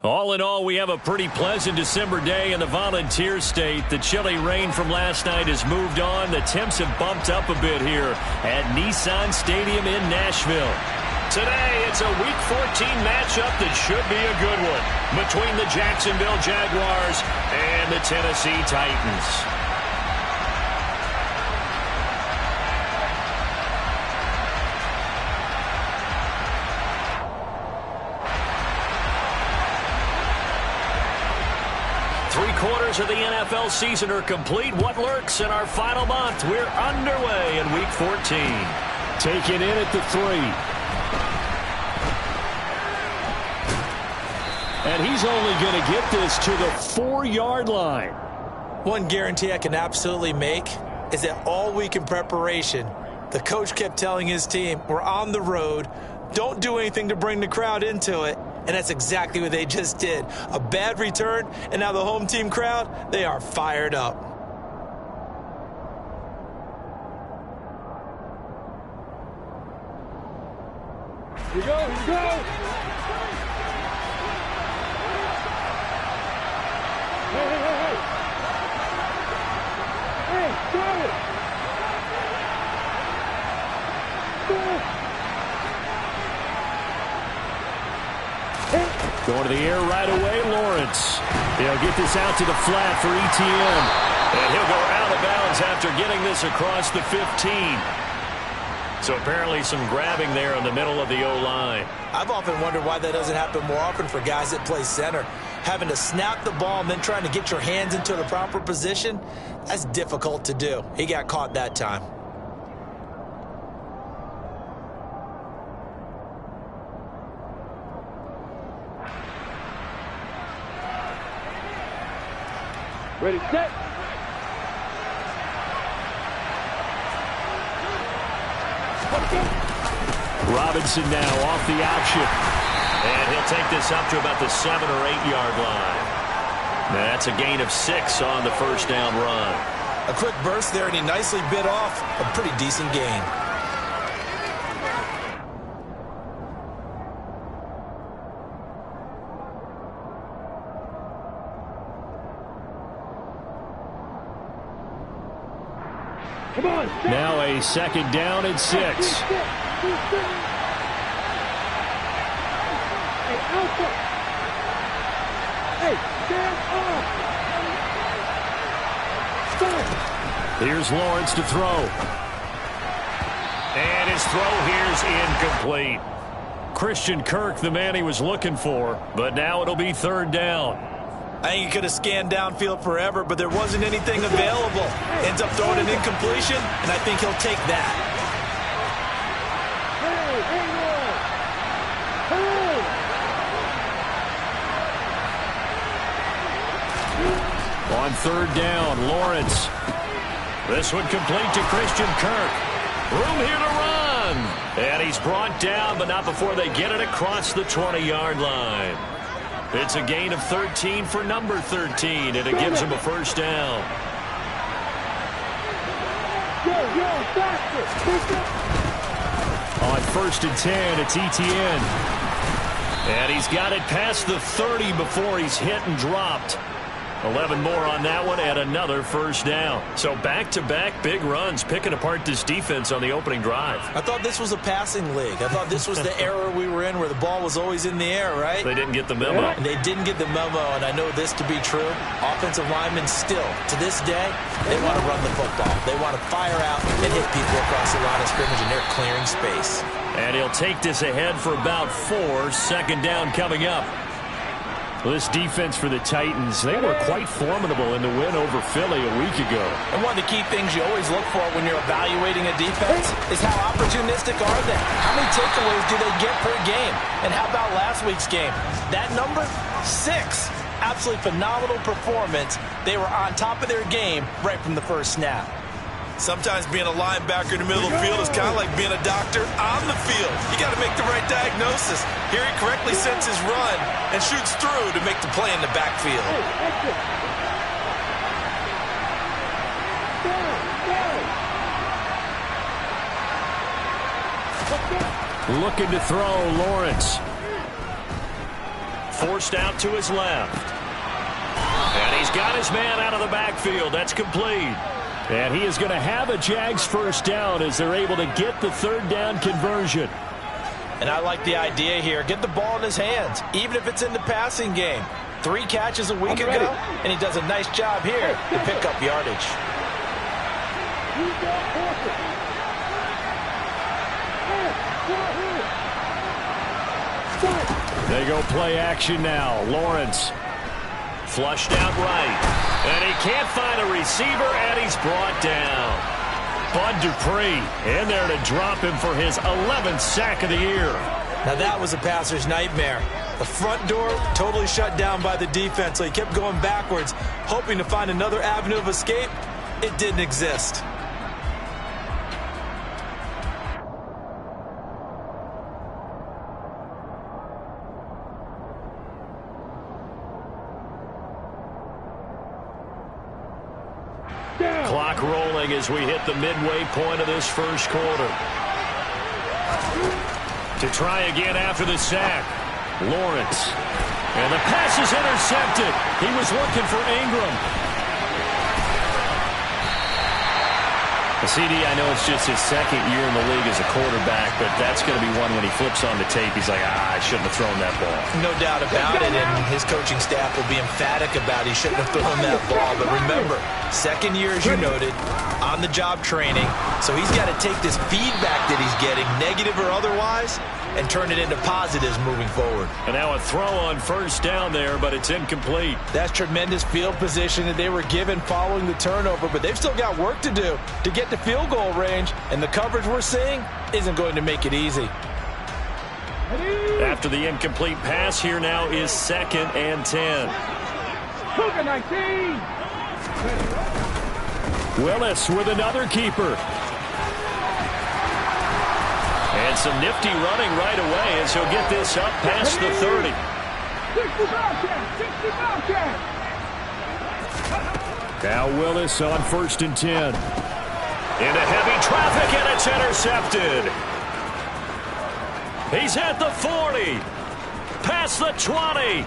All in all, we have a pretty pleasant December day in the Volunteer State. The chilly rain from last night has moved on. The temps have bumped up a bit here at Nissan Stadium in Nashville. Today, it's a Week 14 matchup that should be a good one between the Jacksonville Jaguars and the Tennessee Titans. Three-quarters of the NFL season are complete. What lurks in our final month? We're underway in Week 14. Taken in at the 3. And he's only going to get this to the 4-yard line. One guarantee I can absolutely make is that all week in preparation, the coach kept telling his team, we're on the road, don't do anything to bring the crowd into it. And that's exactly what they just did. A bad return, and now the home team crowd, they are fired up. Here we go, here we go. Hey, hey, hey, hey. Hey, throw it. Going to the air right away, Lawrence. He'll get this out to the flat for ETN. And he'll go out of bounds after getting this across the 15. So apparently some grabbing there in the middle of the O-line. I've often wondered why that doesn't happen more often for guys that play center. Having to snap the ball and then trying to get your hands into the proper position, that's difficult to do. He got caught that time. Ready, set. Robinson now off the option. And he'll take this up to about the 7 or 8 yard line. That's a gain of 6 on the first down run. A quick burst there, and he nicely bit off a pretty decent gain. Come on. Now a second down and 6. Hey, Alpha. Hey, stand off. Stop. Here's Lawrence to throw. And his throw here's incomplete. Christian Kirk, the man he was looking for, but now it'll be third down. I think he could have scanned downfield forever, but there wasn't anything available. Ends up throwing an incompletion, and I think he'll take that. Hey, hey, On third down, Lawrence. This one complete to Christian Kirk. Room here to run. And he's brought down, but not before they get it across the 20-yard line. It's a gain of 13 for number 13, and it gives him a first down. On first and 10, it's ETN. And he's got it past the 30 before he's hit and dropped. 11 more on that one and another first down. So back-to-back big runs, picking apart this defense on the opening drive. I thought this was a passing league. I thought this was the era we were in where the ball was always in the air, right? They didn't get the memo. And they didn't get the memo, and I know this to be true. Offensive linemen still, to this day, they want to run the football. They want to fire out and hit people across the line of scrimmage, and they're clearing space. And he'll take this ahead for about 4. Second down coming up. This defense for the Titans, they were quite formidable in the win over Philly a week ago. And one of the key things you always look for when you're evaluating a defense is how opportunistic are they? How many takeaways do they get per game? And how about last week's game? That number? 6. Absolutely phenomenal performance. They were on top of their game right from the first snap. Sometimes being a linebacker in the middle of the field is kind of like being a doctor on the field. You got to make the right diagnosis. Here he correctly sets his run and shoots through to make the play in the backfield. Hey, Looking to throw, Lawrence. forced out to his left. And he's got his man out of the backfield. That's complete. And he is going to have a Jags first down as they're able to get the third down conversion. And I like the idea here. Get the ball in his hands, even if it's in the passing game. 3 catches a week ago, and he does a nice job here to pick up yardage. They go play action now. Lawrence flushed out right. And he can't find a receiver, and he's brought down. Bud Dupree in there to drop him for his 11th sack of the year. Now that was a passer's nightmare. The front door totally shut down by the defense, so he kept going backwards, hoping to find another avenue of escape. It didn't exist. Clock rolling as we hit the midway point of this first quarter. To try again after the sack. Lawrence. And the pass is intercepted. He was looking for Ingram. CD, I know it's just his second year in the league as a quarterback, but that's going to be one when he flips on the tape. He's like, I shouldn't have thrown that ball. No doubt about it, and his coaching staff will be emphatic about he shouldn't have thrown that ball. But remember, second year, as you noted, on-the-job training, so he's got to take this feedback that he's getting, negative or otherwise, and turn it into positives moving forward. And now a throw on first down there, but it's incomplete. That's tremendous field position that they were given following the turnover, but they've still got work to do to get to field goal range, and the coverage we're seeing isn't going to make it easy. After the incomplete pass, here now is 2nd and 10. Willis with another keeper. And some nifty running right away as he'll get this up past the 30. Now Willis on 1st and 10. Into heavy traffic, and it's intercepted. He's at the 40. Past the 20.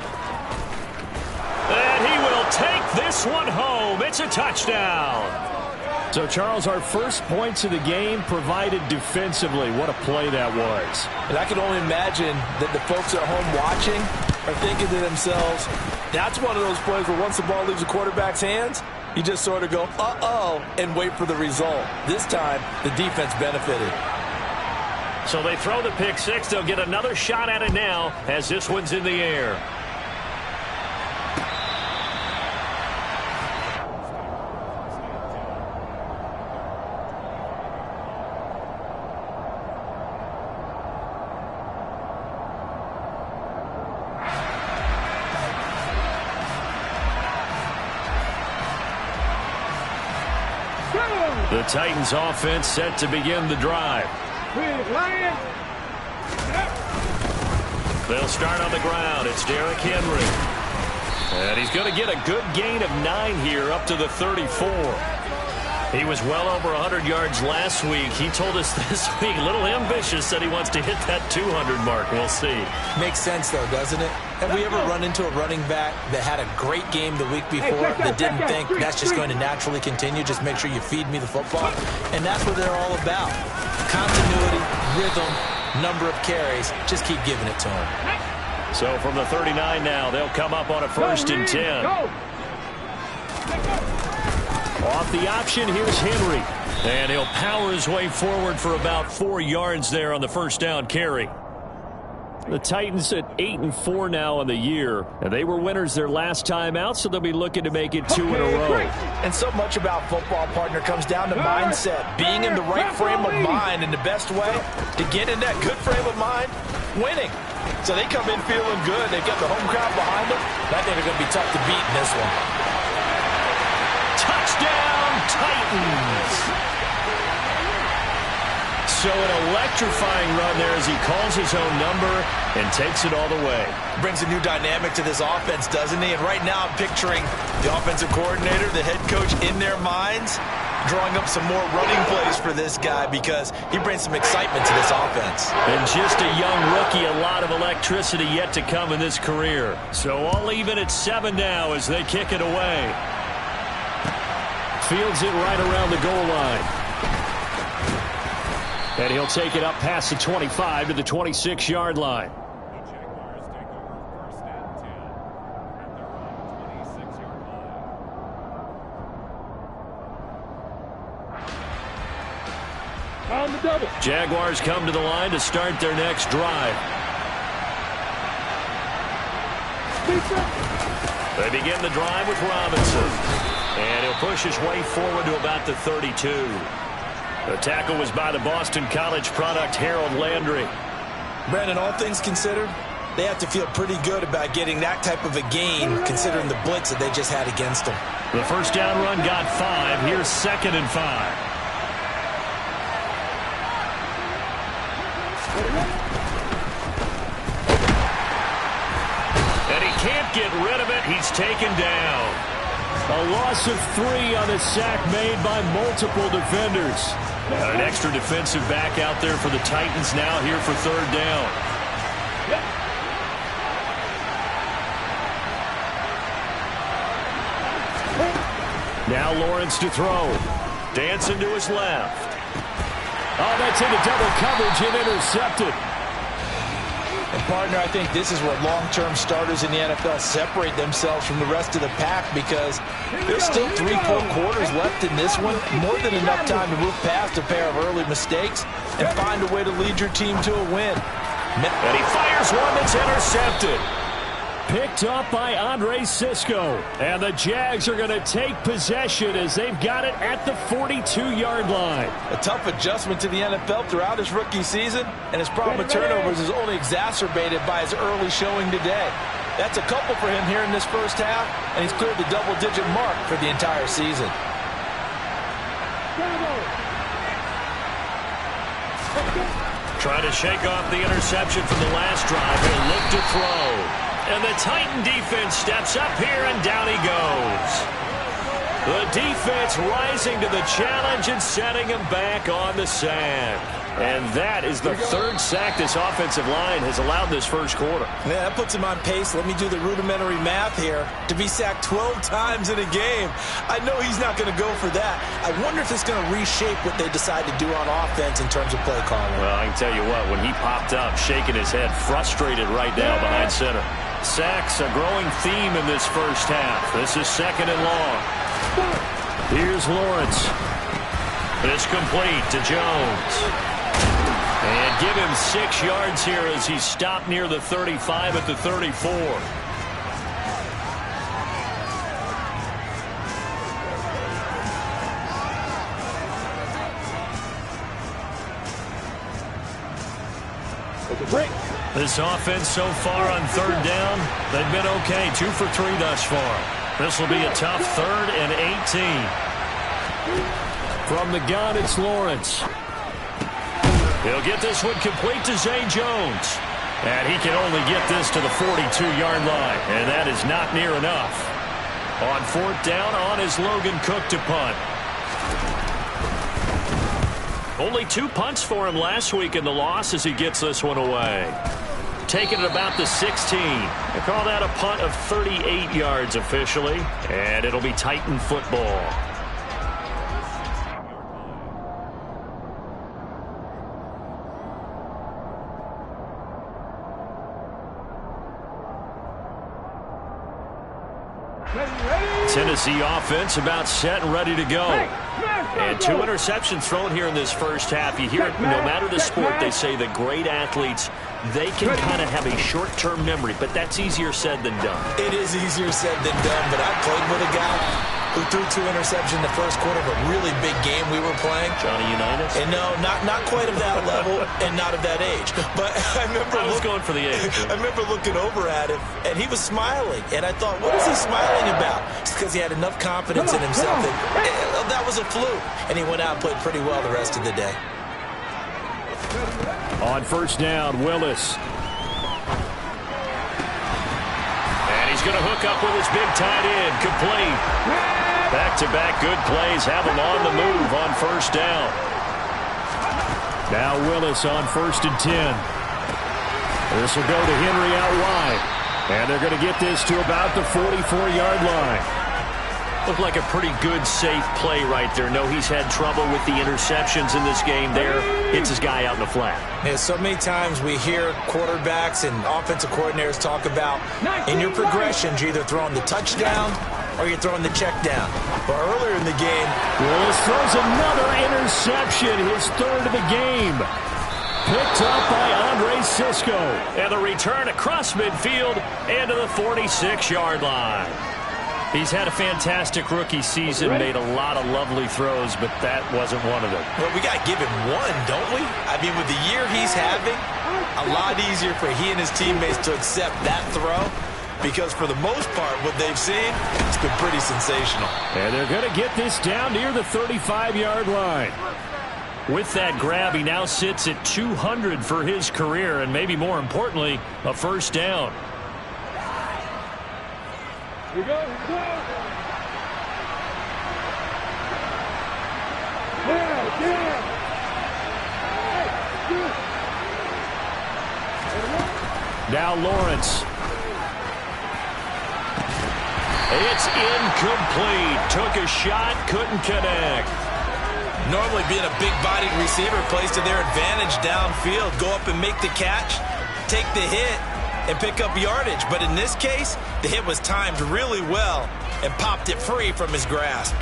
And he will take this one home. It's a touchdown. So, Charles, our first points of the game provided defensively. What a play that was. And I can only imagine that the folks at home watching are thinking to themselves, that's one of those plays where once the ball leaves the quarterback's hands, you just sort of go, uh-oh, and wait for the result. This time, the defense benefited. So they throw the pick six. They'll get another shot at it now as this one's in the air. The Titans offense set to begin the drive. They'll start on the ground. It's Derrick Henry. And he's going to get a good gain of 9 here up to the 34. He was well over 100 yards last week. He told us this week, a little ambitious, said he wants to hit that 200 mark. We'll see. Makes sense, though, doesn't it? Have we ever run into a running back that had a great game the week before that didn't think that's just going to naturally continue? Just make sure you feed me the football. And that's what they're all about. Continuity, rhythm, number of carries. Just keep giving it to him. So from the 39 now, they'll come up on a 1st and 10. Off the option, here's Henry. And he'll power his way forward for about 4 yards there on the first down carry. The Titans at 8-4 now on the year. And they were winners their last time out, so they'll be looking to make it 2 in a row. And so much about football, partner, comes down to mindset. Being in the right frame of mind, and the best way to get in that good frame of mind, winning. So they come in feeling good. They've got the home crowd behind them. I think they're going to be tough to beat in this one. Touchdown, Titans! So an electrifying run there as he calls his own number and takes it all the way. Brings a new dynamic to this offense, doesn't he? And right now I'm picturing the offensive coordinator, the head coach in their minds. drawing up some more running plays for this guy because he brings some excitement to this offense. And just a young rookie, a lot of electricity yet to come in this career. So all even at 7 now as they kick it away. Fields it right around the goal line. And he'll take it up past the 25 to the 26-yard line. On the double. Jaguars come to the line to start their next drive. They begin the drive with Robinson. And he'll push his way forward to about the 32. The tackle was by the Boston College product, Harold Landry. Brandon, all things considered, they have to feel pretty good about getting that type of a gain considering the blitz that they just had against them. The first down run got 5. Here's 2nd and 5. And he can't get rid of it. He's taken down. A loss of 3 on the sack made by multiple defenders. And an extra defensive back out there for the Titans now here for 3rd down. Now Lawrence to throw. Dancing to his left. Oh, that's into double coverage and intercepted. And partner, I think this is where long-term starters in the NFL separate themselves from the rest of the pack because there's still 3 full quarters left in this one. More than enough time to move past a pair of early mistakes and find a way to lead your team to a win. And he fires one that's intercepted. Picked up by Andre Sisco. And the Jags are going to take possession as they've got it at the 42-yard line. A tough adjustment to the NFL throughout his rookie season, and his problem with turnovers is only exacerbated by his early showing today. That's a couple for him here in this first half, and he's cleared the double-digit mark for the entire season. Trying to shake off the interception from the last drive. He'll look to throw. And the Titan defense steps up here, and down he goes. The defense rising to the challenge and setting him back on the sack. And that is the 3rd sack this offensive line has allowed this first quarter. Yeah, that puts him on pace. Let me do the rudimentary math here. To be sacked 12 times in a game, I know he's not going to go for that. I wonder if it's going to reshape what they decide to do on offense in terms of play calling. Well, I can tell you what, when he popped up, shaking his head, frustrated right now behind center. Sacks a growing theme in this first half. This is 2nd and long. Here's Lawrence. It's complete to Jones. And give him 6 yards here as he stopped near the 35 at the 34. This offense so far on 3rd down, they've been okay. 2 for 3 thus far. This will be a tough 3rd and 18. From the gun, it's Lawrence. He'll get this one complete to Zay Jones. And he can only get this to the 42-yard line. And that is not near enough. On 4th down, on is Logan Cook to punt. Only 2 punts for him last week in the loss as he gets this one away. Taking it about the 16. They call that a punt of 38 yards officially. And it'll be Titan football. Tennessee offense about set and ready to go. And 2 interceptions thrown here in this first half. You hear it, no matter the sport, they say that great athletes, they can kind of have a short-term memory, but that's easier said than done. It is easier said than done, but I played with a guy who threw 2 interceptions in the first quarter of a really big game we were playing. Johnny Unitas? And no, not quite of that level and not of that age. But I was going for the age. I remember looking over at him, and he was smiling. And I thought, what is he smiling about? It's because he had enough confidence in himself that was a fluke. And he went out and played pretty well the rest of the day. On 1st down, Willis. And he's going to hook up with his big tight end, complete. Back-to-back good plays have him on the move on first down. Now Willis on 1st and 10. This will go to Henry out wide. And they're going to get this to about the 44-yard line. Looked like a pretty good, safe play right there. No, he's had trouble with the interceptions in this game there. Hits his guy out in the flat. Yeah, so many times we hear quarterbacks and offensive coordinators talk about in your progressions, you're either throwing the touchdown or you're throwing the check down. But earlier in the game, Willis throws another interception, his 3rd of the game. Picked up by Andre Sisco. And the return across midfield and to the 46-yard line. He's had a fantastic rookie season, made a lot of lovely throws, but that wasn't one of them. Well, we got to give him one, don't we? I mean, with the year he's having, a lot easier for he and his teammates to accept that throw because for the most part, what they've seen, it's been pretty sensational. And they're going to get this down near the 35-yard line. With that grab, he now sits at 200 for his career, and maybe more importantly, a first down. Here we go. Here we go. Yeah. Now Lawrence. It's incomplete. Took a shot, couldn't connect. Normally being a big-bodied receiver plays to their advantage downfield. Go up and make the catch, take the hit, and pick up yardage. But in this case, the hit was timed really well and popped it free from his grasp.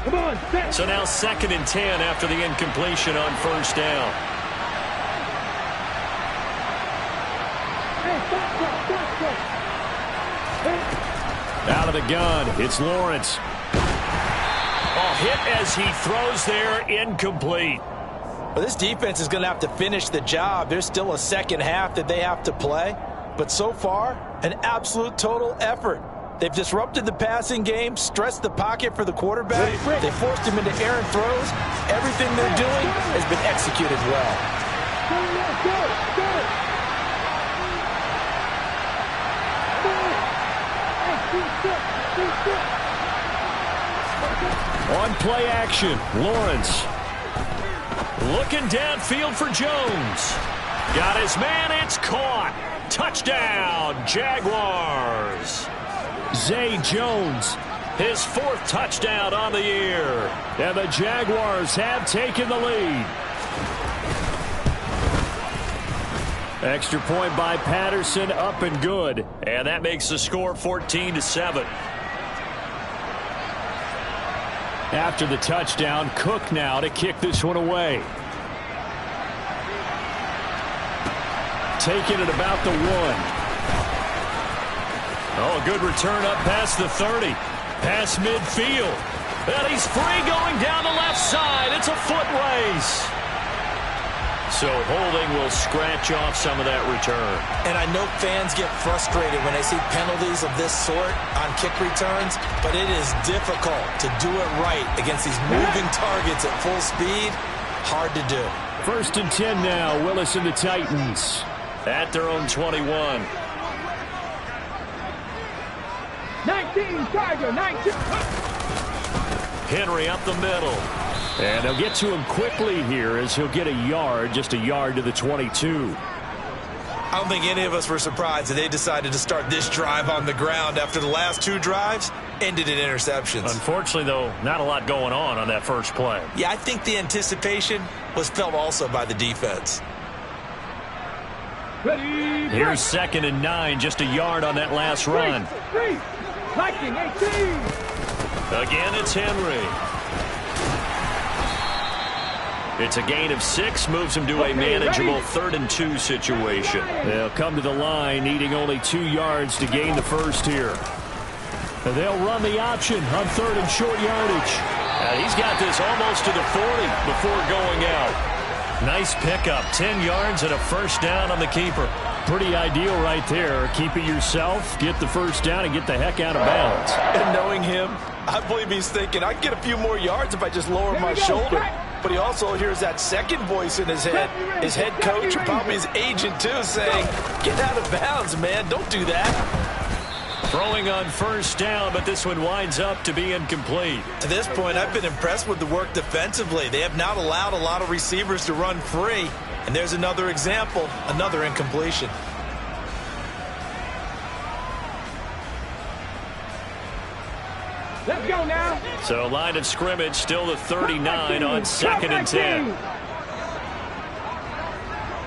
Come on, set. So now 2nd and 10 after the incompletion on first down. Hey, stop. Out of the gun, it's Lawrence. Hit as he throws there, incomplete. Well, this defense is going to have to finish the job. There's still a second half that they have to play. But so far, an absolute total effort. They've disrupted the passing game, stressed the pocket for the quarterback. They forced him into errant throws. Everything they're doing has been executed well. On play action, Lawrence. Looking downfield for Jones. Got his man, it's caught. Touchdown, Jaguars. Zay Jones, his 4th touchdown on the year. And the Jaguars have taken the lead. Extra point by Patterson, up and good. And that makes the score 14-7. After the touchdown, Cook now to kick this one away. Taking it about the 1. Oh, a good return up past the 30. Past midfield. And he's free going down the left side. It's a foot race. So holding will scratch off some of that return. And I know fans get frustrated when they see penalties of this sort on kick returns, but it is difficult to do it right against these moving targets at full speed. Hard to do. 1st and 10 now, Willis and the Titans at their own 21. 19, Tiger, 19. Henry up the middle. And they'll get to him quickly here as he'll get a yard, just a yard to the 22. I don't think any of us were surprised that they decided to start this drive on the ground after the last 2 drives ended in interceptions. Unfortunately, though, not a lot going on that first play. Yeah, I think the anticipation was felt also by the defense. Ready, here's 2nd and 9, just a yard on that last run. Lightning 18. Again, it's Henry. It's a gain of 6, moves him to a manageable 3rd and 2 situation. They'll come to the line, needing only 2 yards to gain the first here. And they'll run the option on 3rd and short yardage. He's got this almost to the 40 before going out. Nice pickup, 10 yards and a first down on the keeper. Pretty ideal right there. Keep it yourself, get the first down, and get the heck out of bounds. And knowing him, I believe he's thinking, I can get a few more yards if I just lower my shoulder. But he also hears that second voice in his head. His head coach, or probably his agent too, saying, get out of bounds, man. Don't do that. Throwing on first down, but this one winds up to be incomplete. To this point, I've been impressed with the work defensively. They have not allowed a lot of receivers to run free. And there's another example, another incompletion. Let's go now. So line of scrimmage still the 39 on 2nd and 10.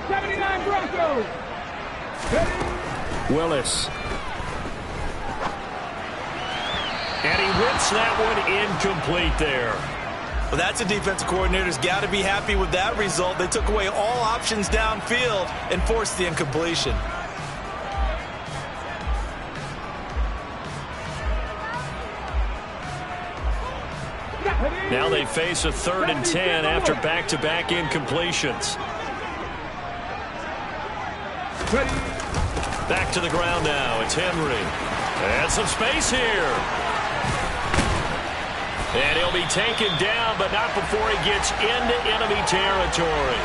79 Broncos. Willis. And he whips that one incomplete there. Well, that's a defensive coordinator's got to be happy with that result. They took away all options downfield and forced the incompletion. Now they face a 3rd and 10 after back-to-back incompletions. Back to the ground now. It's Henry. And some space here. And he'll be taken down, but not before he gets into enemy territory.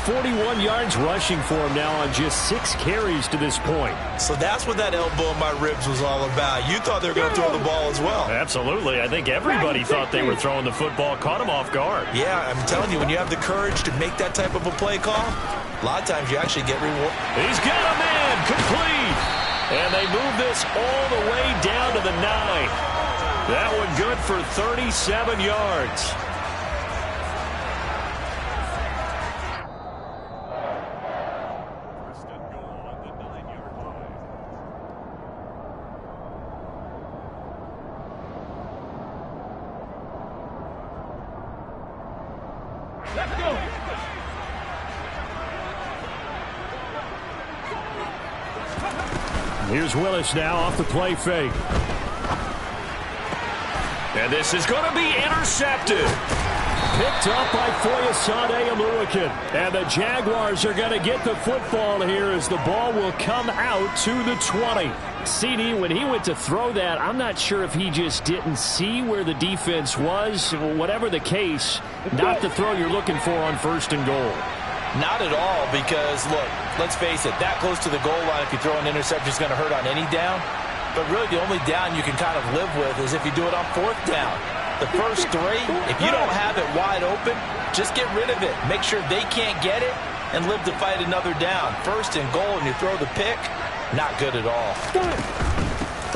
41 yards rushing for him now on just 6 carries to this point. So that's what that elbow in my ribs was all about. You thought they were going to throw the ball as well. Absolutely. I think everybody thought they were throwing the football, caught him off guard. Yeah, I'm telling you, when you have the courage to make that type of a play call, a lot of times you actually get reward. He's got a man, complete. And they move this all the way down to the 9. That one good for 37 yards. Let's go. Here's Willis now off the play fake. And this is going to be intercepted. Picked up by Foyesade Aluakin. And the Jaguars are going to get the football here as the ball will come out to the 20. CD, when he went to throw that, I'm not sure if he just didn't see where the defense was. Whatever the case, not the throw you're looking for on 1st and goal. Not at all, because, look, let's face it, that close to the goal line, if you throw an interception, is going to hurt on any down. But really, the only down you can kind of live with is if you do it on 4th down. The first 3, if you don't have it wide open, just get rid of it. Make sure they can't get it and live to fight another down. 1st and goal, and you throw the pick, not good at all.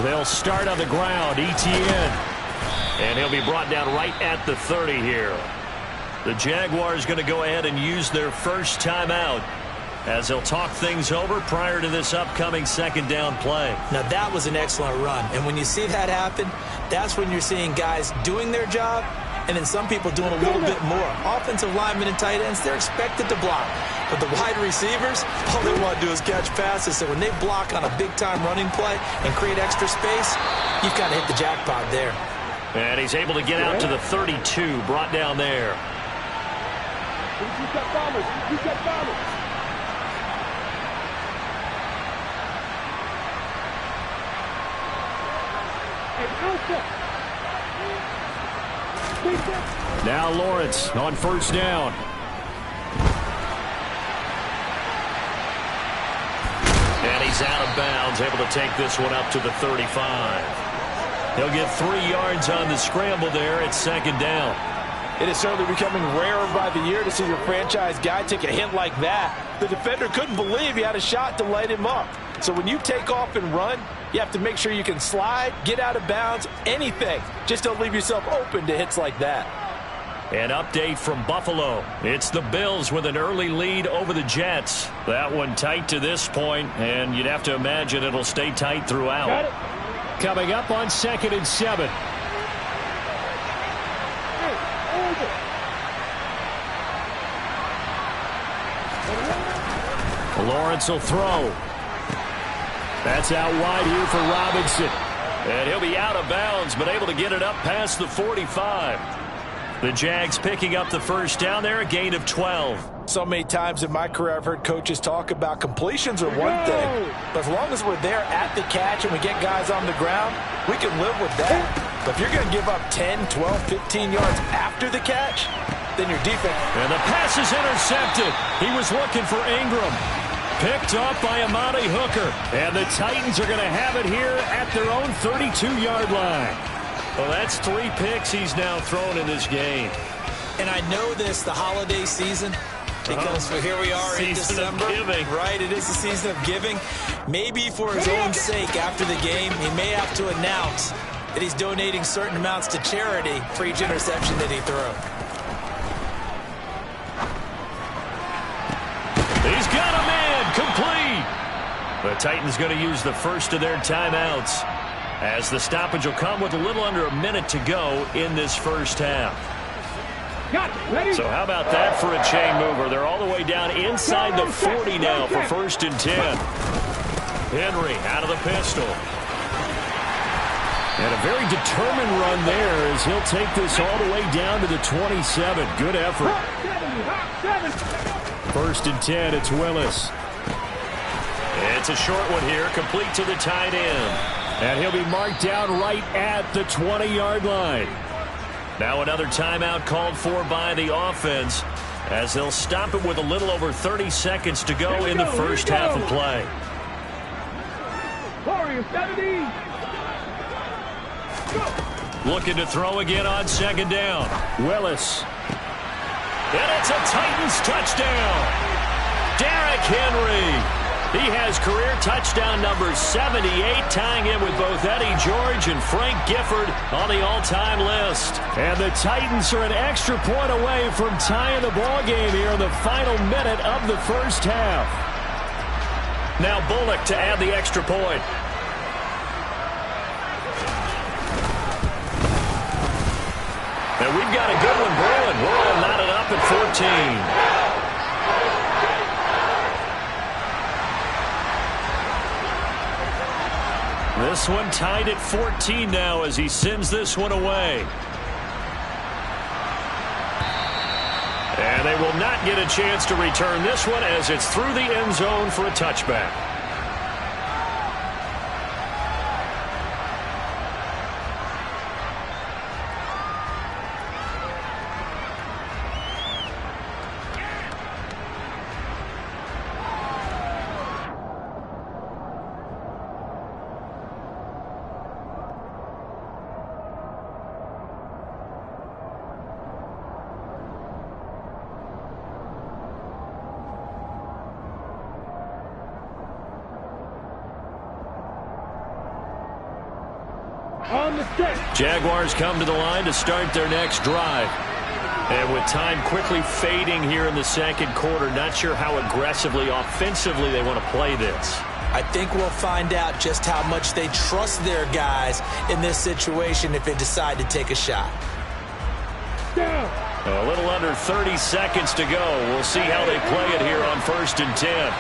They'll start on the ground, ETN. And he'll be brought down right at the 30 here. The Jaguars going to go ahead and use their first timeout as they'll talk things over prior to this upcoming 2nd down play. Now, that was an excellent run. And when you see that happen, that's when you're seeing guys doing their job and then some people doing a little bit more. Offensive linemen and tight ends, they're expected to block. But the wide receivers, all they want to do is catch passes. So when they block on a big-time running play and create extra space, you've kind of hit the jackpot there. And he's able to get out to the 32, brought down there. Now Lawrence on 1st down. And he's out of bounds, able to take this one up to the 35. He'll get 3 yards on the scramble there at 2nd down. It is certainly becoming rarer by the year to see your franchise guy take a hit like that. The defender couldn't believe he had a shot to light him up. So when you take off and run, you have to make sure you can slide, get out of bounds, anything. Just don't leave yourself open to hits like that. An update from Buffalo. It's the Bills with an early lead over the Jets. That one tight to this point, and you'd have to imagine it'll stay tight throughout. Coming up on 2nd and 7. Lawrence will throw. That's out wide here for Robinson. And he'll be out of bounds, but able to get it up past the 45. The Jags picking up the first down there, a gain of 12. So many times in my career I've heard coaches talk about completions are one thing. But as long as we're there at the catch and we get guys on the ground, we can live with that. But if you're going to give up 10, 12, 15 yards after the catch, then your defense. And the pass is intercepted. He was looking for Ingram. Picked off by Amani Hooker. And the Titans are going to have it here at their own 32-yard line. Well, that's 3 picks he's now thrown in this game. And I know this, the holiday season, because here we are in December. Right, it is the season of giving. Maybe for his own sake after the game, he may have to announce that he's donating certain amounts to charity for each interception that he threw. He's got a man complete. The Titans going to use the first of their timeouts as the stoppage will come with a little under a minute to go in this first half. So how about that for a chain mover? They're all the way down inside the 40 now for 1st and 10. Henry out of the pistol. And a very determined run there as he'll take this all the way down to the 27. Good effort. 1st and 10, it's Willis. It's a short one here, complete to the tight end. And he'll be marked down right at the 20-yard line. Now another timeout called for by the offense as they'll stop it with a little over 30 seconds to go in the first half of play. Looking to throw again on 2nd down. Willis. And it's a Titans touchdown. Derrick Henry. He has career touchdown number 78, tying in with both Eddie George and Frank Gifford on the all-time list. And the Titans are an extra point away from tying the ball game here in the final minute of the first half. Now Bullock to add the extra point. And we've got a good one brewing. We're all knotted up at 14. This one tied at 14 now as he sends this one away. And they will not get a chance to return this one as it's through the end zone for a touchback. Jaguars come to the line to start their next drive. And with time quickly fading here in the second quarter, not sure how aggressively, offensively they want to play this. I think we'll find out just how much they trust their guys in this situation if they decide to take a shot. A little under 30 seconds to go. We'll see how they play it here on 1st and 10.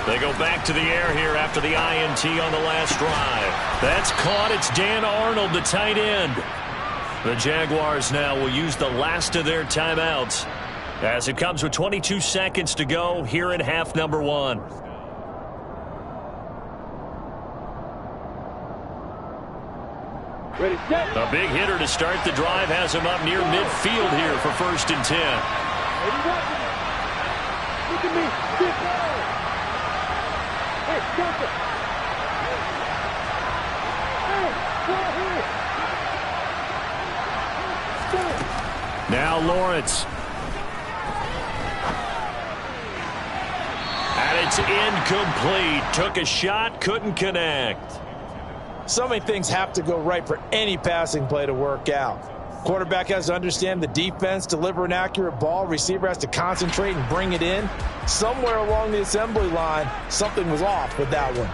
They go back to the air here after the INT on the last drive. That's caught. It's Dan Arnold, the tight end. The Jaguars now will use the last of their timeouts as it comes with 22 seconds to go here in half number 1. Ready, set. A big hitter to start the drive has him up near midfield here for 1st and 10. Look at me. Hey, stop it. Hey, now Lawrence. And it's incomplete. Took a shot, couldn't connect. So many things have to go right for any passing play to work out. Quarterback has to understand the defense, deliver an accurate ball. Receiver has to concentrate and bring it in. Somewhere along the assembly line, something was off with that one.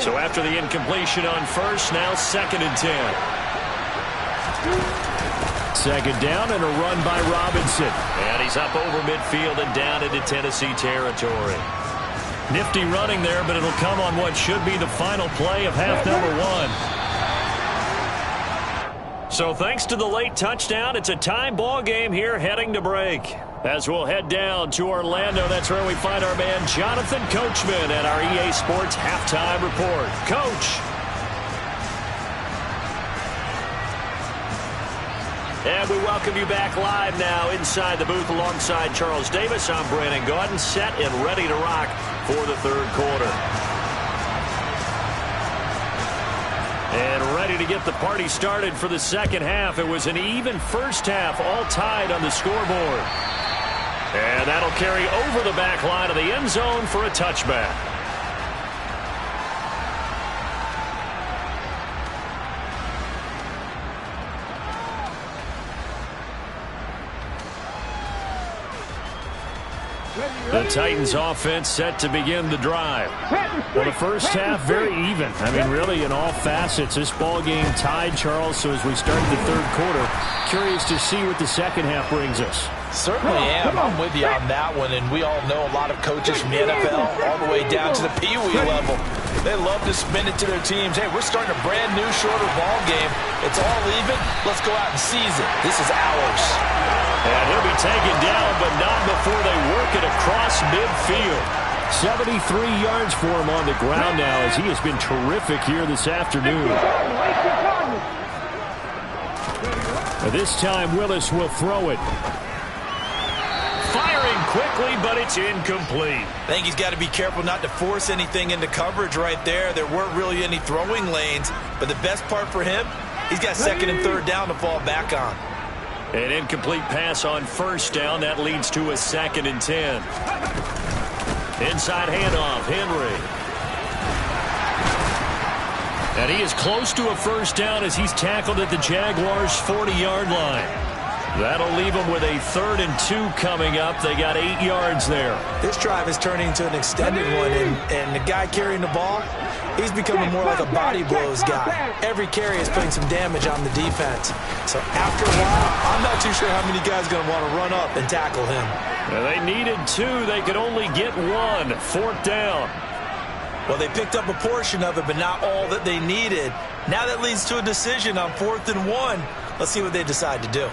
So after the incompletion on first, now 2nd and 10. 2nd down and a run by Robinson. And he's up over midfield and down into Tennessee territory. Nifty running there, but it'll come on what should be the final play of half number 1. So thanks to the late touchdown, it's a tie ball game here heading to break. As we'll head down to Orlando, that's where we find our man Jonathan Coachman at our EA Sports Halftime Report. Coach. And we welcome you back live now inside the booth alongside Charles Davis. I'm Brandon Gaudin, set and ready to rock for the third quarter. And ready to get the party started for the second half. It was an even first half, all tied on the scoreboard. And that'll carry over the back line of the end zone for a touchback. The Titans offense set to begin the drive. Well, the first half, very even. I mean, really, in all facets, this ball game tied, Charles. So as we start the third quarter, curious to see what the second half brings us. Certainly am. I'm with you on that one. And we all know a lot of coaches from the NFL all the way down to the Pee Wee level. They love to spin it to their teams. Hey, we're starting a brand new, shorter ball game. It's all even. Let's go out and seize it. This is ours. And he'll be taken down, but not before they work it across midfield. 73 yards for him on the ground now, as he has been terrific here this afternoon. This time, Willis will throw it. Firing quickly, but it's incomplete. I think he's got to be careful not to force anything into coverage right there. There weren't really any throwing lanes, but the best part for him, he's got second and third down to fall back on. An incomplete pass on first down. That leads to a 2nd and 10. Inside handoff, Henry. And he is close to a first down as he's tackled at the Jaguars' 40-yard line. That'll leave them with a 3rd and 2 coming up. They got 8 yards there. This drive is turning into an extended one, and the guy carrying the ball, he's becoming more like a body blows guy. Every carry is putting some damage on the defense. So after a while, I'm not too sure how many guys are going to want to run up and tackle him. Well, they needed 2. They could only get 1. 4th down. Well, they picked up a portion of it, but not all that they needed. Now that leads to a decision on 4th and 1. Let's see what they decide to do.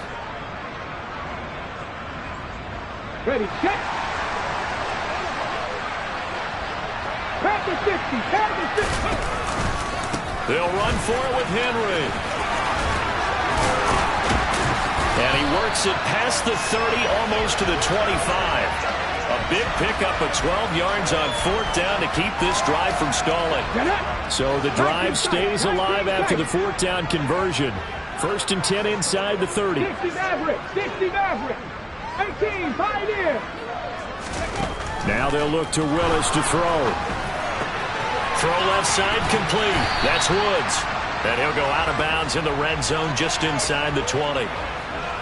Ready, set. Back to 60, back to 60. They'll run for it with Henry. And he works it past the 30, almost to the 25. A big pickup of 12 yards on 4th down to keep this drive from stalling. So the drive stays alive after the 4th down conversion. 1st and 10 inside the 30. 60 Maverick, 60 Maverick. 18, Pioneer. Now they'll look to Willis to throw. Throw left side complete. That's Woods. And he'll go out of bounds in the red zone just inside the 20.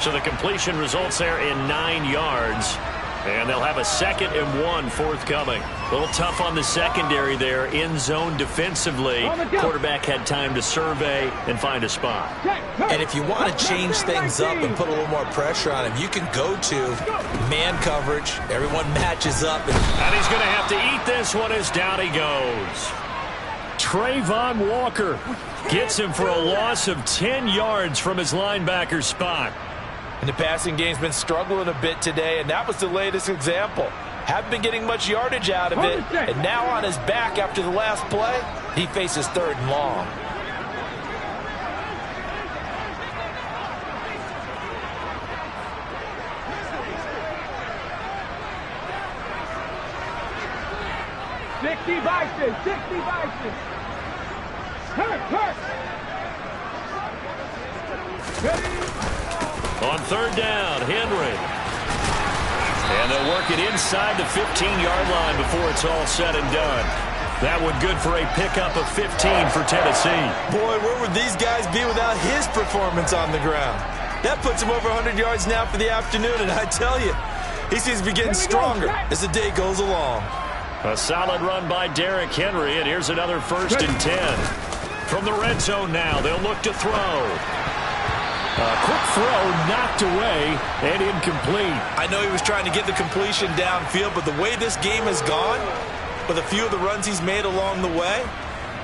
So the completion results there in 9 yards. And they'll have a 2nd and 1 forthcoming. A little tough on the secondary there. In zone defensively. Quarterback had time to survey and find a spot. And if you want to change things up and put a little more pressure on him, you can go to man coverage. Everyone matches up. And he's going to have to eat this one as down he goes. Trayvon Walker gets him for a loss of 10 yards from his linebacker spot. And the passing game's been struggling a bit today, and that was the latest example. Haven't been getting much yardage out of it, and now on his back after the last play, he faces 3rd and long. Bison, 60 Bison. Hurt. Ready. On 3rd down, Henry. And they'll work it inside the 15-yard line before it's all said and done. That one good for a pickup of 15 for Tennessee. Boy, where would these guys be without his performance on the ground? That puts him over 100 yards now for the afternoon, and I tell you, he seems to be getting stronger as the day goes along. A solid run by Derrick Henry, and here's another 1st and 10. From the red zone now, they'll look to throw. A quick throw knocked away and incomplete. I know he was trying to get the completion downfield, but the way this game has gone, with a few of the runs he's made along the way,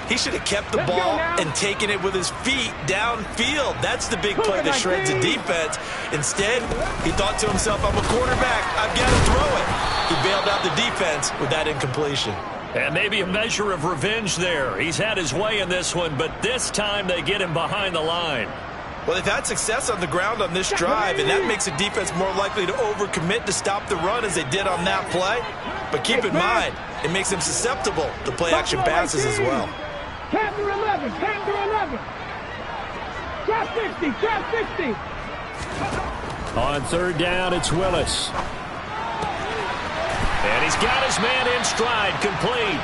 He should have kept the ball and taken it with his feet downfield. That's the big play that shreds a defense. Instead, he thought to himself, I'm a quarterback. I've got to throw it. He bailed out the defense with that incompletion. And maybe a measure of revenge there. He's had his way in this one, but this time they get him behind the line. Well, they've had success on the ground on this drive, and that makes a defense more likely to overcommit to stop the run as they did on that play. But keep in mind, it makes them susceptible to play-action passes as well. Captain 11, Captain 11. Drop 60, drop 60. On third down, it's Willis. And he's got his man in stride, complete.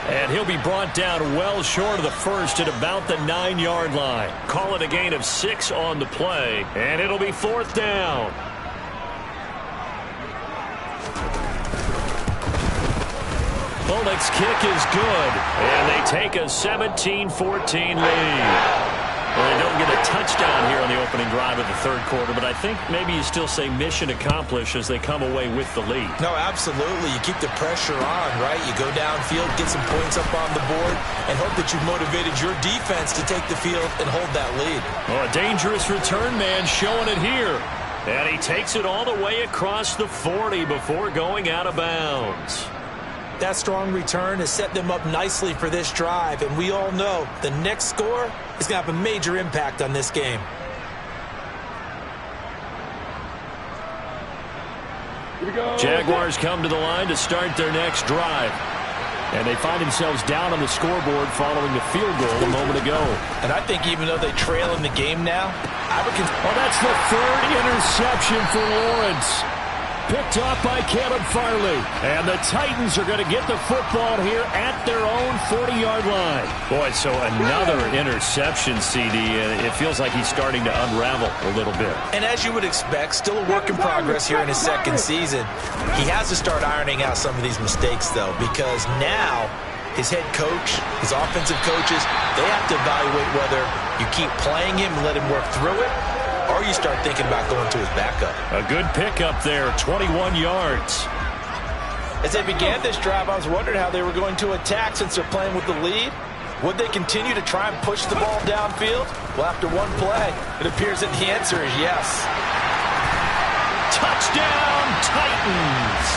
And he'll be brought down well short of the first at about the 9-yard line. Call it a gain of 6 on the play, and it'll be fourth down. Bullock's kick is good, and they take a 17-14 lead. Well, they don't get a touchdown here on the opening drive of the third quarter, but I think maybe you still say mission accomplished as they come away with the lead. No, absolutely. You keep the pressure on, right? You go downfield, get some points up on the board, and hope that you've motivated your defense to take the field and hold that lead. Oh, a dangerous return man showing it here. And he takes it all the way across the 40 before going out of bounds. That strong return has set them up nicely for this drive, and we all know the next score is going to have a major impact on this game. Jaguars come to the line to start their next drive. And they find themselves down on the scoreboard following the field goal a moment ago. And I think even though they trail in the game now, I would consider... Oh, that's the third interception for Lawrence. Picked off by Caleb Farley. And the Titans are going to get the football here at their own 40-yard line. Boy, so another interception, CD. It feels like he's starting to unravel a little bit. And as you would expect, still a work in progress here in his second season. He has to start ironing out some of these mistakes, though, because now his head coach, his offensive coaches, they have to evaluate whether you keep playing him and let him work through it, or you start thinking about going to his backup. A good pickup there, 21 yards. As they began this drive, I was wondering how they were going to attack since they're playing with the lead. Would they continue to try and push the ball downfield? Well, after one play, it appears that the answer is yes. Touchdown, Titans!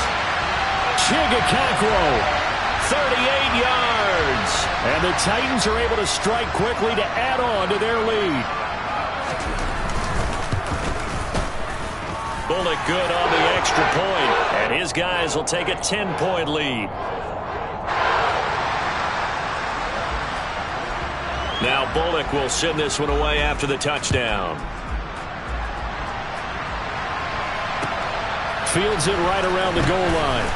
Chigakakwo, 38 yards. And the Titans are able to strike quickly to add on to their lead. Bullock good on the extra point, and his guys will take a 10-point lead. Now Bullock will send this one away after the touchdown. Fields it right around the goal line.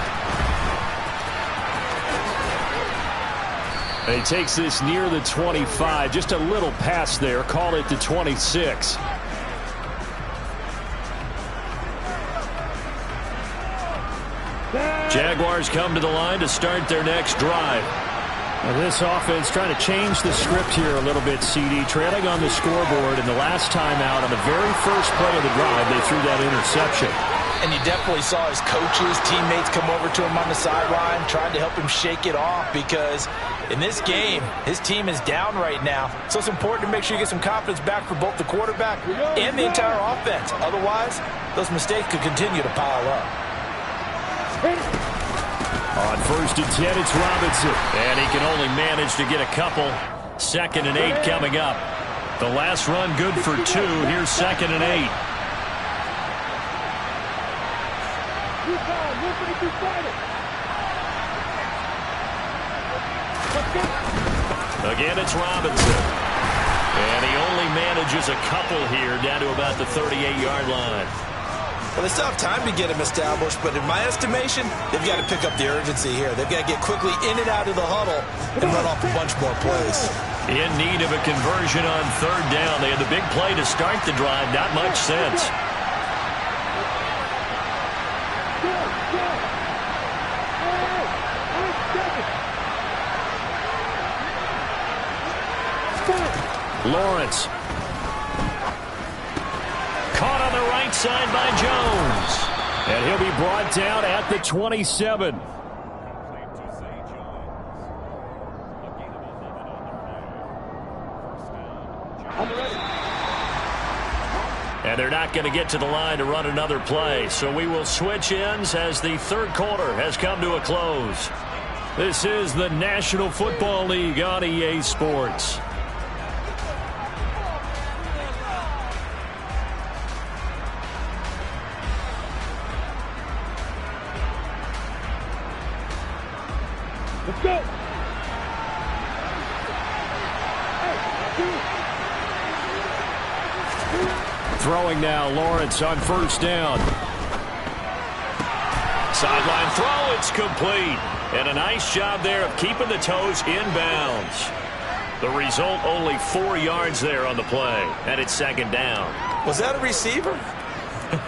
And he takes this near the 25, just a little pass there, call it the 26. Jaguars come to the line to start their next drive. Now this offense trying to change the script here a little bit, CD. Trailing on the scoreboard, and the last time out on the very first play of the drive, they threw that interception. And you definitely saw his coaches, teammates come over to him on the sideline, trying to help him shake it off, because in this game, his team is down right now. So it's important to make sure you get some confidence back for both the quarterback and the entire offense. Otherwise, those mistakes could continue to pile up. On first and 10, it's Robinson. And he can only manage to get a couple. 2nd and 8 coming up. The last run good for 2. Here's 2nd and 8. Again, it's Robinson. And he only manages a couple here down to about the 38-yard line. Well, they still have time to get him established, but in my estimation, they've got to pick up the urgency here. They've got to get quickly in and out of the huddle and run off a bunch more plays. In need of a conversion on third down. They had the big play to start the drive. Not much sense. Lawrence. Caught on the right side by Jones. And he'll be brought down at the 27. And they're not going to get to the line to run another play. So we will switch ends as the third quarter has come to a close. This is the National Football League on EA Sports. Let's go. Throwing now, Lawrence on first down. Sideline throw, it's complete. And a nice job there of keeping the toes in bounds. The result, only 4 yards there on the play. And it's second down. Was that a receiver?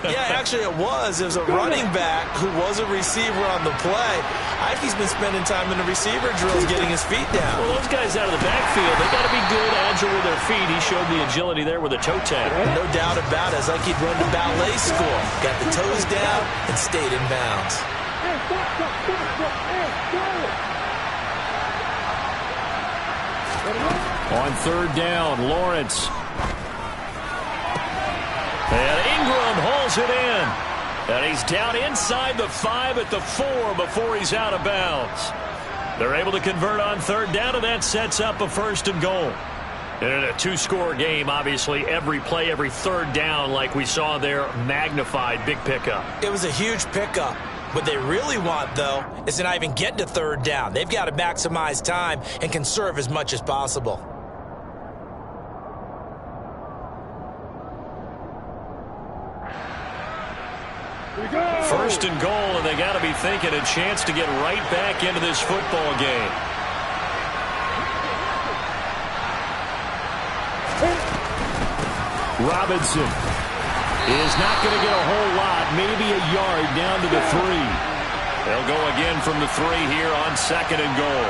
Yeah, actually it was. It was a running back who was a receiver on the play. Ike's been spending time in the receiver drills getting his feet down. Well, those guys out of the backfield, they got to be good, agile with their feet. He showed the agility there with a toe tap. No doubt about it. It's like he'd run to ballet school. Got the toes down and stayed in bounds. On third down, Lawrence. And Ingram hauls it in. And he's down inside the 5 at the 4 before he's out of bounds. They're able to convert on third down, and that sets up a first and goal. And in a two-score game, obviously, every play, every third down, like we saw there, magnified, big pickup. It was a huge pickup. What they really want, though, is to not even get to third down. They've got to maximize time and conserve as much as possible. First and goal, and they got to be thinking a chance to get right back into this football game. Robinson is not going to get a whole lot, maybe a yard down to the 3. They'll go again from the 3 here on second and goal.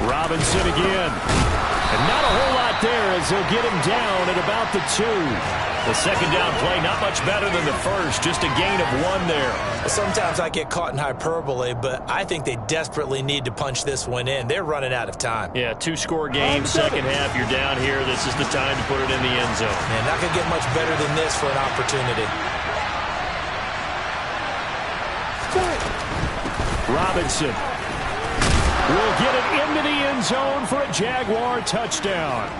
Robinson again. And not a whole lot there as they'll get him down at about the 2. The second down play, not much better than the first, just a gain of 1 there. Sometimes I get caught in hyperbole, but I think they desperately need to punch this one in. They're running out of time. Yeah, two-score game, second half, you're down here. This is the time to put it in the end zone. Man, not going to get much better than this for an opportunity. Robinson will get it into the end zone for a Jaguar touchdown.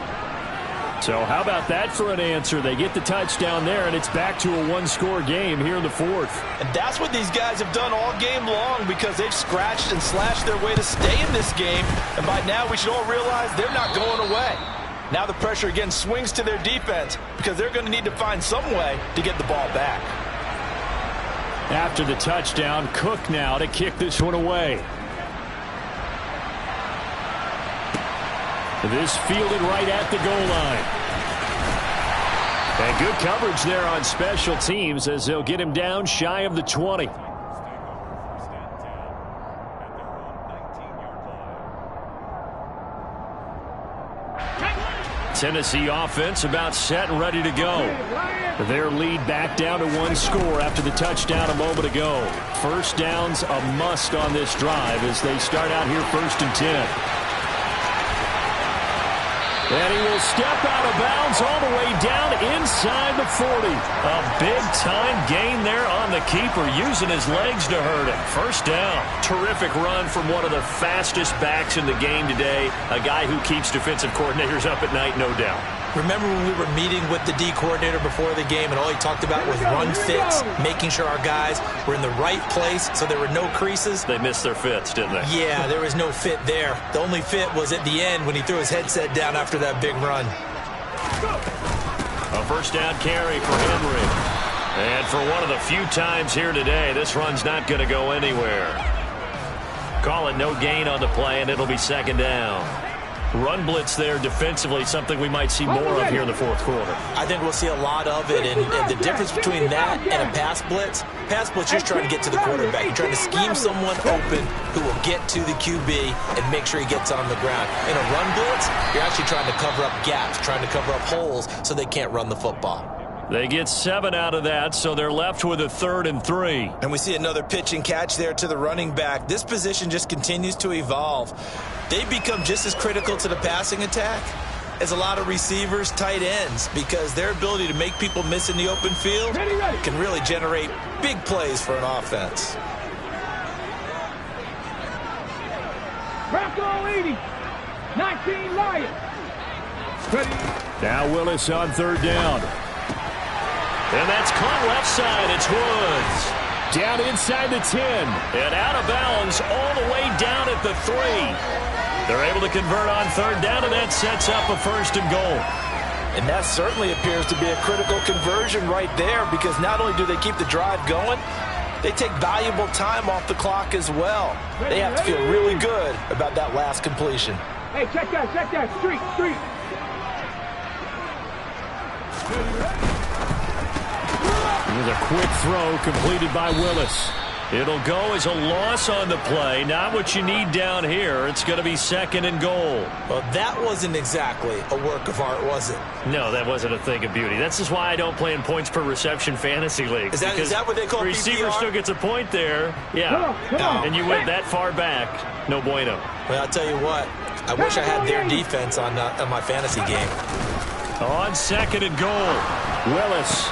So how about that for an answer? They get the touchdown there, and it's back to a one-score game here in the fourth. And that's what these guys have done all game long because they've scratched and slashed their way to stay in this game. And by now we should all realize they're not going away. Now the pressure again swings to their defense because they're going to need to find some way to get the ball back. After the touchdown, Cook now to kick this one away. This fielded right at the goal line. And good coverage there on special teams as they'll get him down shy of the 20. Tennessee offense about set and ready to go. Their lead back down to 1 score after the touchdown a moment ago. First down's a must on this drive as they start out here 1st and 10. And he will step out of bounds all the way down inside the 40. A big-time gain there on the keeper, using his legs to hurt him. First down. Terrific run from one of the fastest backs in the game today. A guy who keeps defensive coordinators up at night, no doubt. Remember when we were meeting with the D coordinator before the game and all he talked about was run fits, making sure our guys were in the right place so there were no creases? They missed their fits, didn't they? Yeah, there was no fit there. The only fit was at the end when he threw his headset down after that big run. A first down carry for Henry. And for one of the few times here today, this run's not going to go anywhere. Call it no gain on the play, and it'll be second down. Run blitz there defensively, something we might see more of here in the fourth quarter. I think we'll see a lot of it, and the difference between that and a pass blitz, you're just trying to get to the quarterback. You're trying to scheme someone open who will get to the QB and make sure he gets on the ground. In a run blitz, you're actually trying to cover up gaps, trying to cover up holes so they can't run the football. They get 7 out of that, so they're left with a 3rd and 3. And we see another pitch and catch there to the running back. This position just continues to evolve. They become just as critical to the passing attack as a lot of receivers, tight ends, because their ability to make people miss in the open field can really generate big plays for an offense. Bronco 80, 19 Lions. Now Willis on 3rd down. And that's caught left side. It's Woods. Down inside the 10. And out of bounds all the way down at the 3. They're able to convert on 3rd down, and that sets up a 1st and goal. And that certainly appears to be a critical conversion right there, because not only do they keep the drive going, they take valuable time off the clock as well. They have to feel really good about that last completion. Hey, check that, street. Here's a quick throw completed by Willis. It'll go as a loss on the play. Not what you need down here. It's going to be 2nd and goal. Well, that wasn't exactly a work of art, was it? No, that wasn't a thing of beauty. That's just why I don't play in points per reception fantasy league. Is that what they call receiver PPR? still gets a point there. Yeah. Come on. And you went that far back. No bueno. Well, I'll tell you what. I wish I had their defense on my fantasy game. On 2nd and goal. Willis.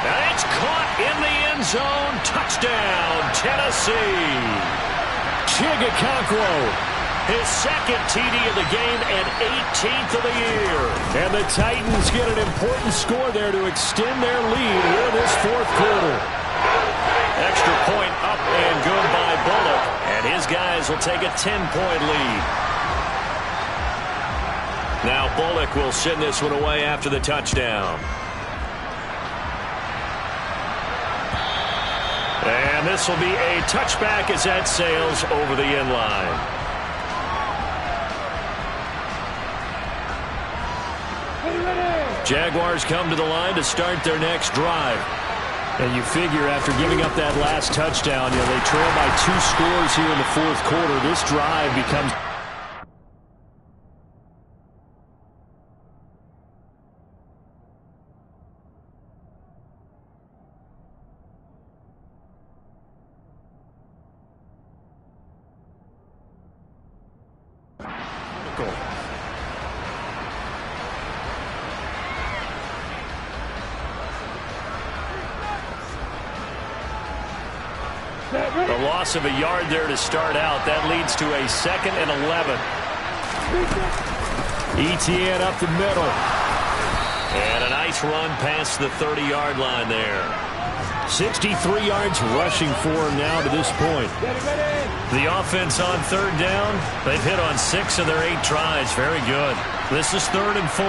It's caught in the end zone. Touchdown, Tennessee. Chigakonkwo. His 2nd TD of the game and 18th of the year. And the Titans get an important score there to extend their lead in this 4th quarter. Extra point up and good by Bullock. And his guys will take a 10-point lead. Now Bullock will send this one away after the touchdown. And this will be a touchback as that sails over the end line. Jaguars come to the line to start their next drive. And you figure after giving up that last touchdown, they trail by 2 scores here in the 4th quarter. This drive becomes... The loss of a yard there to start out. That leads to a 2nd and 11. Etienne up the middle. And a nice run past the 30-yard line there. 63 yards rushing for him now to this point. The offense on 3rd down. They've hit on 6 of their 8 tries. Very good. This is 3rd and 4.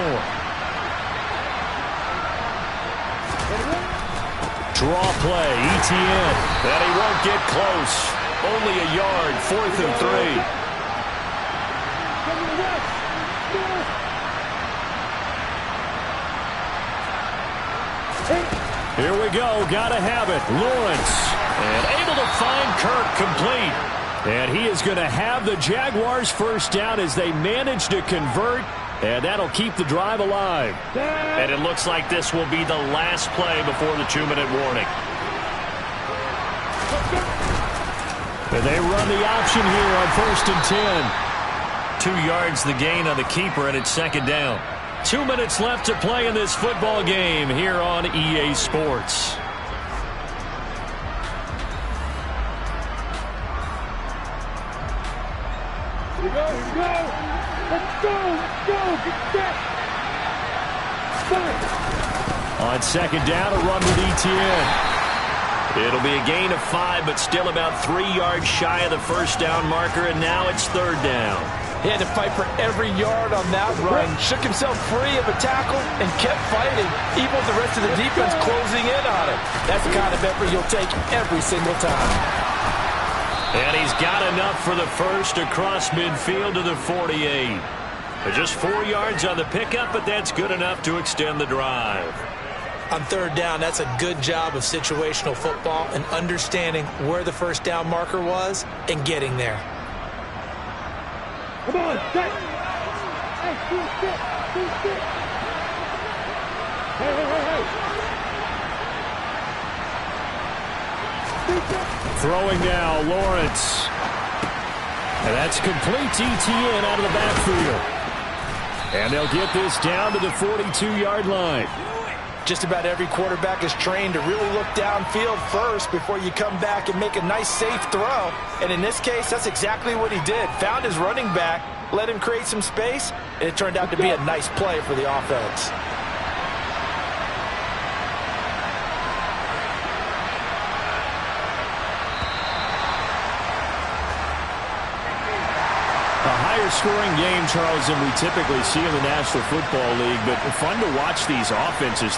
Draw play, Etienne. And he won't get close. Only a yard, 4th and 3. Here we go. Gotta have it. Lawrence. And able to find Kirk complete. And he is going to have the Jaguars' 1st down as they manage to convert. And that'll keep the drive alive. And it looks like this will be the last play before the 2-minute warning. And they run the option here on 1st and 10. 2 yards the gain on the keeper, and it's 2nd down. 2 minutes left to play in this football game here on EA Sports. Here we go. Let's go. Get set. On 2nd down, a run with Etienne. It'll be a gain of 5, but still about 3 yards shy of the 1st down marker, and now it's 3rd down. He had to fight for every yard on that run, shook himself free of a tackle, and kept fighting, even with the rest of the defense closing in on him. That's the kind of effort you'll take every single time. And he's got enough for the 1st across midfield to the 48. Just 4 yards on the pickup, but that's good enough to extend the drive. On 3rd down, that's a good job of situational football and understanding where the 1st down marker was and getting there. Come on, set. Hey, two, sit. Hey. Throwing now, Lawrence. And that's complete to Etienne out of the backfield. And they'll get this down to the 42-yard line. Just about every quarterback is trained to really look downfield first before you come back and make a nice, safe throw. And in this case, that's exactly what he did. Found his running back, let him create some space, and it turned out to be a nice play for the offense. Scoring game, Charles, than we typically see in the National Football League, but fun to watch these offenses.